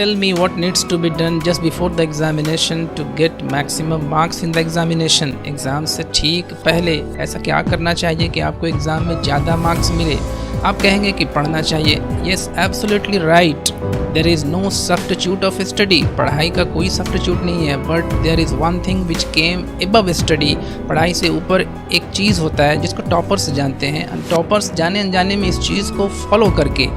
tell me what needs to be done just before the examination to get maximum marks in the examination. Exam से ठीक पहले ऐसा क्या करना चाहिए कि आपको एग्ज़ाम में ज़्यादा मार्क्स मिले? आप कहेंगे कि पढ़ना चाहिए. Yes, absolutely right. There is no substitute of study. पढ़ाई का कोई सब्स्टिट्यूट नहीं है. But there is one thing which came above study. पढ़ाई से ऊपर एक चीज़ होता है जिसको टॉपर्स जानते हैं. टॉपर्स जाने अनजाने में इस चीज़ को फॉलो करके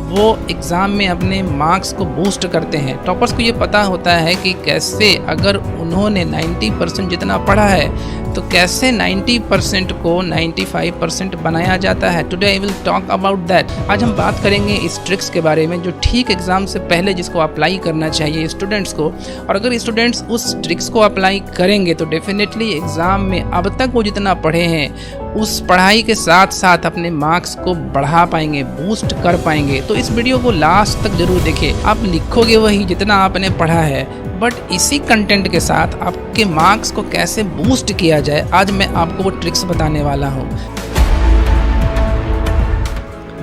वो एग्ज़ाम में अपने मार्क्स को बूस्ट करते हैं. टॉपर्स को ये पता होता है कि कैसे अगर उन्होंने 90% जितना पढ़ा है तो कैसे 90% को 95% बनाया जाता है. Today I will talk about that. आज हम बात करेंगे इस ट्रिक्स के बारे में जो ठीक एग्ज़ाम से पहले जिसको अप्लाई करना चाहिए स्टूडेंट्स को. और अगर स्टूडेंट्स उस ट्रिक्स को अप्लाई करेंगे तो डेफिनेटली एग्ज़ाम में अब तक वो जितना पढ़े हैं उस पढ़ाई के साथ साथ अपने मार्क्स को बढ़ा पाएंगे, बूस्ट कर पाएंगे. तो इस वीडियो को लास्ट तक जरूर देखें. आप लिखोगे वही जितना आपने पढ़ा है, बट इसी कंटेंट के साथ आपके मार्क्स को कैसे बूस्ट किया जाए आज मैं आपको वो ट्रिक्स बताने वाला हूँ.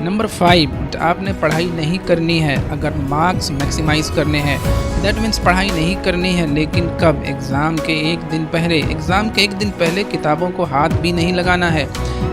नंबर 5, आपने पढ़ाई नहीं करनी है अगर मार्क्स मैक्सिमाइज़ करने हैं. दैट मीन्स पढ़ाई नहीं करनी है, लेकिन कब? एग्ज़ाम के एक दिन पहले. एग्ज़ाम के एक दिन पहले किताबों को हाथ भी नहीं लगाना है.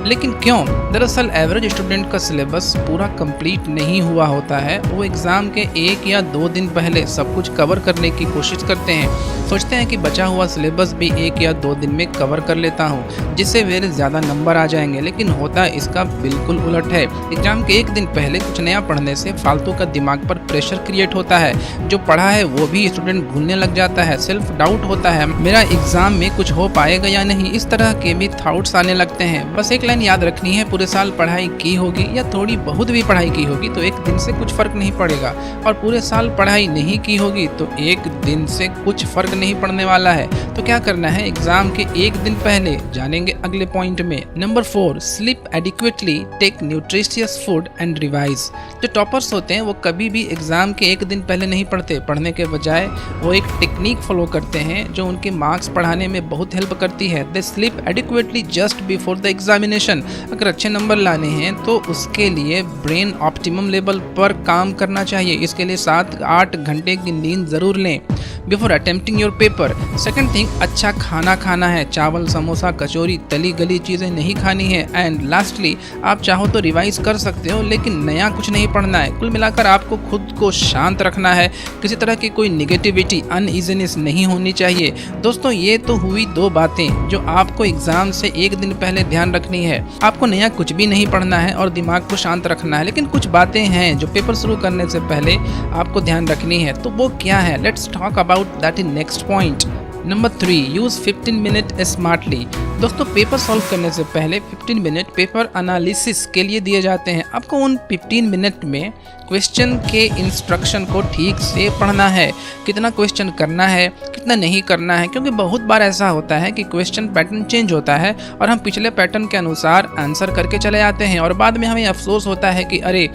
लेकिन क्यों? दरअसल एवरेज स्टूडेंट का सिलेबस पूरा कंप्लीट नहीं हुआ होता है. वो एग्ज़ाम के 1 या 2 दिन पहले सब कुछ कवर करने की कोशिश करते हैं. सोचते हैं कि बचा हुआ सिलेबस भी 1 या 2 दिन में कवर कर लेता हूँ जिससे मेरे ज़्यादा नंबर आ जाएंगे. लेकिन होता इसका बिल्कुल उलट है. एग्ज़ाम के एक दिन पहले कुछ नया पढ़ने से फालतू का दिमाग पर प्रेशर क्रिएट होता है. जो पढ़ा है वो भी स्टूडेंट भूलने लग जाता है. सेल्फ डाउट होता है, मेरा एग्ज़ाम में कुछ हो पाएगा या नहीं. इस तरह के भी थॉट्स आने लगते हैं. बस एक लाइन याद रखनी है, पूरे साल पढ़ाई की होगी या थोड़ी बहुत भी पढ़ाई की होगी तो एक दिन से कुछ फ़र्क नहीं पड़ेगा. और पूरे साल पढ़ाई नहीं की होगी तो एक दिन से कुछ फ़र्क नहीं पड़ने वाला है. तो क्या करना है? एग्ज़ाम के एक दिन पहले जानेंगे अगले पॉइंट में. Number 4, sleep adequately, take nutritious food and revise. जो टॉपर्स होते हैं वो कभी भी एग्ज़ाम के एक दिन पहले नहीं पढ़ते. पढ़ने के बजाय वो एक टेक्निक फॉलो करते हैं जो उनके मार्क्स बढ़ाने में बहुत हेल्प करती है. They sleep adequately just before the examination. अगर अच्छे नंबर लाने हैं तो उसके लिए ब्रेन ऑप्टिमम लेवल पर काम करना चाहिए. इसके लिए 7-8 घंटे की नींद ज़रूर लें before attempting your paper. Second thing, अच्छा खाना खाना है. चावल, समोसा, कचौरी, तली गली चीज़ें नहीं खानी है. एंड लास्टली, आप चाहो तो रिवाइज कर सकते हो लेकिन नया कुछ नहीं पढ़ना है. कुल मिलाकर आपको खुद को शांत रखना है. किसी तरह की कोई निगेटिविटी, अनईजीनेस नहीं होनी चाहिए. दोस्तों, ये तो हुई 2 बातें जो आपको एग्ज़ाम से एक दिन पहले ध्यान रखनी है. आपको नया कुछ भी नहीं पढ़ना है और दिमाग को शांत रखना है. लेकिन कुछ बातें हैं जो पेपर शुरू करने से पहले आपको ध्यान रखनी है. तो वो क्या है? Let's talk about that in next point. Number 3, use 15 minute smartly. दोस्तों, पेपर सॉल्व करने से पहले 15 मिनट पेपर एनालिसिस के लिए दिए जाते हैं. आपको उन 15 मिनट में क्वेश्चन के इंस्ट्रक्शन को ठीक से पढ़ना है. कितना क्वेश्चन करना है, कितना नहीं करना है, क्योंकि बहुत बार ऐसा होता है कि क्वेश्चन पैटर्न चेंज होता है और हम पिछले पैटर्न के अनुसार आंसर करके चले आते हैं और बाद में हमें अफसोस होता है कि अरे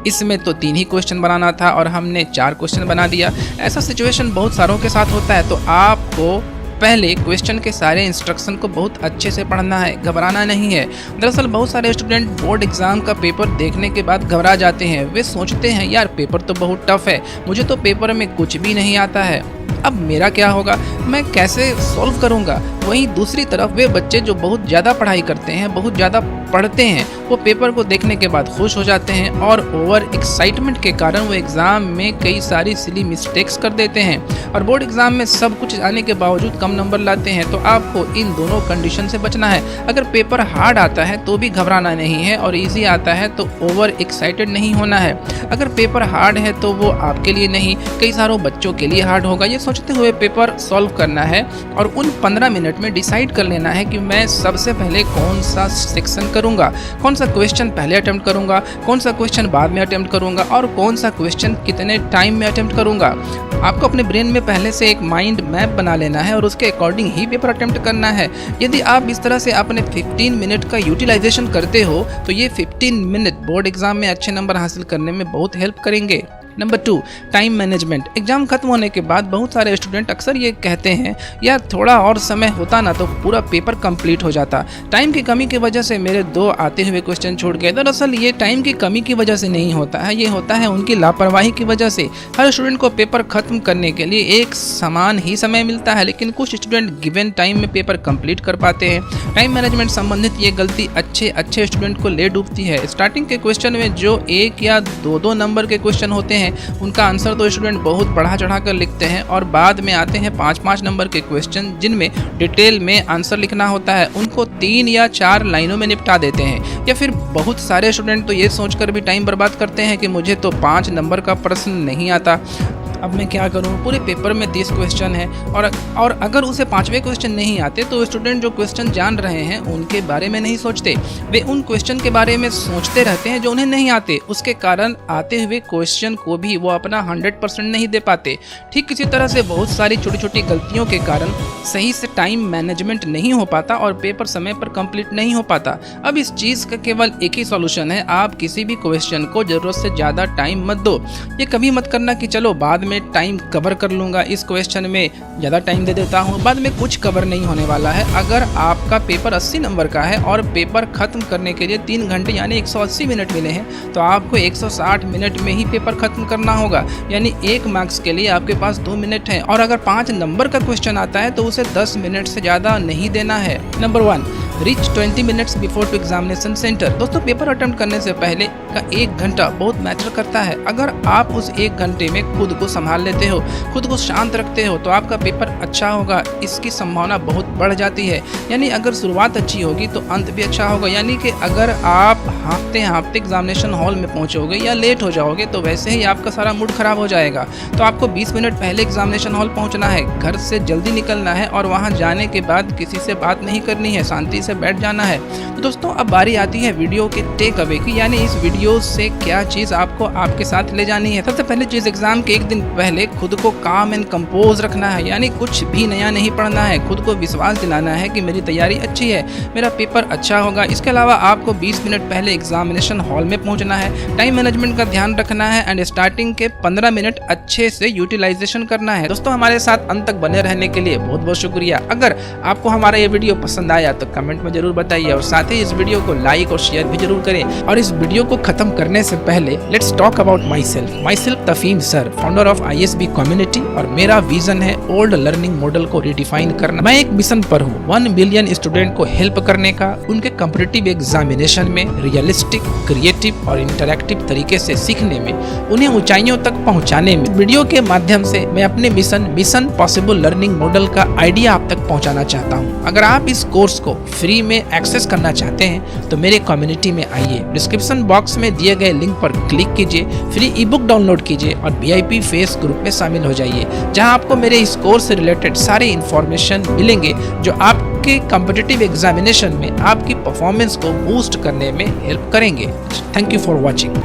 इसमें तो 3 ही क्वेश्चन बनाना था और हमने 4 क्वेश्चन बना दिया. ऐसा सिचुएशन बहुत सारों के साथ होता है. तो आपको पहले क्वेश्चन के सारे इंस्ट्रक्शन को बहुत अच्छे से पढ़ना है, घबराना नहीं है. दरअसल बहुत सारे स्टूडेंट बोर्ड एग्ज़ाम का पेपर देखने के बाद घबरा जाते हैं. वे सोचते हैं यार पेपर तो बहुत टफ है, मुझे तो पेपर में कुछ भी नहीं आता है, अब मेरा क्या होगा, मैं कैसे सॉल्व करूंगा. वहीं दूसरी तरफ वे बच्चे जो बहुत ज़्यादा पढ़ाई करते हैं, बहुत ज़्यादा पढ़ते हैं, वो पेपर को देखने के बाद खुश हो जाते हैं और ओवर एक्साइटमेंट के कारण वो एग्ज़ाम में कई सारी सिली मिस्टेक्स कर देते हैं और बोर्ड एग्ज़ाम में सब कुछ आने के बावजूद कम नंबर लाते हैं. तो आपको इन दोनों कंडीशन से बचना है. अगर पेपर हार्ड आता है तो भी घबराना नहीं है और ईजी आता है तो ओवर एक्साइटेड नहीं होना है. अगर पेपर हार्ड है तो वो आपके लिए नहीं, कई सारों बच्चों के लिए हार्ड होगा. ये सोचते हुए पेपर सॉल्व करना है और उन 15 मिनट में डिसाइड कर लेना है कि मैं सबसे पहले कौन सा सेक्शन करूंगा, कौन सा क्वेश्चन पहले अटेम्प्ट करूंगा, कौन सा क्वेश्चन बाद में अटेम्प्ट करूंगा और कौन सा क्वेश्चन कितने टाइम में अटेम्प्ट करूंगा. आपको अपने ब्रेन में पहले से एक माइंड मैप बना लेना है और उसके अकॉर्डिंग ही पेपर अटेम्प्ट करना है. यदि आप इस तरह से अपने 15 मिनट का यूटिलाइजेशन करते हो तो ये 15 मिनट बोर्ड एग्जाम में अच्छे नंबर हासिल करने में बहुत हेल्प करेंगे. Number 2, time management. एग्जाम खत्म होने के बाद बहुत सारे स्टूडेंट अक्सर ये कहते हैं यार थोड़ा और समय होता ना तो पूरा पेपर कंप्लीट हो जाता, टाइम की कमी की वजह से मेरे 2 आते हुए क्वेश्चन छूट गए। दरअसल ये टाइम की कमी की वजह से नहीं होता है, ये होता है उनकी लापरवाही की वजह से। हर स्टूडेंट को पेपर खत्म करने के लिए एक समान ही समय मिलता है, लेकिन कुछ स्टूडेंट गिवन टाइम में पेपर कंप्लीट कर पाते हैं। टाइम मैनेजमेंट संबंधित ये गलती अच्छे स्टूडेंट को ले डूबती है। स्टार्टिंग के क्वेश्चन में जो 1 या 2 नंबर के क्वेश्चन होते हैं उनका आंसर तो स्टूडेंट बहुत बढ़ा चढ़ा कर लिखते हैं, और बाद में आते हैं 5 नंबर के क्वेश्चन जिनमें डिटेल में आंसर लिखना होता है, उनको 3 या 4 लाइनों में निपटा देते हैं। या फिर बहुत सारे स्टूडेंट तो ये सोचकर भी टाइम बर्बाद करते हैं कि मुझे तो 5 नंबर का प्रश्न नहीं आता, अब मैं क्या करूं, पूरे पेपर में 30 क्वेश्चन है, और अगर उसे 5वें क्वेश्चन नहीं आते तो स्टूडेंट जो क्वेश्चन जान रहे हैं उनके बारे में नहीं सोचते, वे उन क्वेश्चन के बारे में सोचते रहते हैं जो उन्हें नहीं आते। उसके कारण आते हुए क्वेश्चन को भी वो अपना 100% नहीं दे पाते। ठीक इसी तरह से बहुत सारी छोटी छोटी गलतियों के कारण सही से टाइम मैनेजमेंट नहीं हो पाता और पेपर समय पर कंप्लीट नहीं हो पाता। अब इस चीज़ का केवल एक ही सॉल्यूशन है, आप किसी भी क्वेश्चन को ज़रूरत से ज़्यादा टाइम मत दो। ये कभी मत करना कि चलो बाद में टाइम कवर कर लूँगा, इस क्वेश्चन में ज़्यादा टाइम दे देता हूँ, बाद में कुछ कवर नहीं होने वाला है। अगर आपका पेपर 80 नंबर का है और पेपर ख़त्म करने के लिए 3 घंटे यानी 180 मिनट मिले हैं, तो आपको 160 मिनट में ही पेपर ख़त्म करना होगा, यानी 1 मार्क्स के लिए आपके पास 2 मिनट हैं। और अगर 5 नंबर का क्वेश्चन आता है तो उसे 10 मिनट से ज़्यादा नहीं देना है। Number 1, reach 20 minutes before to examination centre. दोस्तों, पेपर अटेम्प्ट करने से पहले का 1 घंटा बहुत मैटर करता है। अगर आप उस 1 घंटे में खुद को संभाल लेते हो, खुद को शांत रखते हो, तो आपका पेपर अच्छा होगा, इसकी संभावना बहुत बढ़ जाती है। यानी अगर शुरुआत अच्छी होगी तो अंत भी अच्छा होगा। यानी कि अगर आप हाँफते एग्जामिनेशन हॉल में पहुंचोगे या लेट हो जाओगे तो वैसे ही आपका सारा मूड खराब हो जाएगा। तो आपको 20 मिनट पहले एग्जामिनेशन हॉल पहुंचना है, घर से जल्दी निकलना है और वहां जाने के बाद किसी से बात नहीं करनी है, शांति से बैठ जाना है। तो दोस्तों, अब बारी आती है वीडियो के टेक अवे की, यानी इस वीडियो से क्या चीज़ आपको आपके साथ ले जानी है। सबसे पहले चीज़, एग्जाम के 1 दिन पहले खुद को काम एंड कंपोज रखना है, यानी कुछ भी नया नहीं पढ़ना है। खुद को विश्वास दिलाना है कि मेरी तैयारी अच्छी है, मेरा पेपर अच्छा होगा। इसके अलावा आपको 20 मिनट पहले एग्जामिनेशन हॉल में पहुंचना है, टाइम मैनेजमेंट का ध्यान रखना है एंड स्टार्टिंग के 15 मिनट अच्छे से यूटिलाइजेशन करना है। दोस्तों, हमारे साथ अंत तक बने रहने के लिए बहुत बहुत शुक्रिया। अगर आपको हमारा ये वीडियो पसंद आया तो कमेंट में जरूर बताइए, और साथ ही इस वीडियो को लाइक और शेयर भी जरूर करें। और इस वीडियो को खत्म करने से पहले let's talk about myself Tafheem sir, founder of ISB community, और मेरा विजन है ओल्ड लर्निंग मॉडल को रिडिफाइन करना। मैं एक मिशन पर हूँ 1 बिलियन स्टूडेंट को हेल्प करने का, उनके कॉम्पिटिटिव एग्जामिनेशन में रियलिस्टिक, क्रिएटिव और इंटरैक्टिव तरीके से सीखने में, उन्हें ऊंचाइयों तक पहुंचाने में। वीडियो के माध्यम से मैं अपने मिशन पॉसिबल लर्निंग मॉडल का आइडिया आप तक पहुंचाना चाहता हूं। अगर आप इस कोर्स को फ्री में एक्सेस करना चाहते हैं तो मेरे कम्युनिटी में आइए, डिस्क्रिप्शन बॉक्स में दिए गए लिंक पर क्लिक कीजिए, फ्री ई-बुक डाउनलोड कीजिए और VIP फेस ग्रुप में शामिल हो जाइए, जहां आपको मेरे इस कोर्स से रिलेटेड सारे इंफॉर्मेशन मिलेंगे जो आपके कॉम्पिटिटिव एग्जामिनेशन में आपकी परफॉर्मेंस को बूस्ट करने में हेल्प करेंगे। Thank you for watching.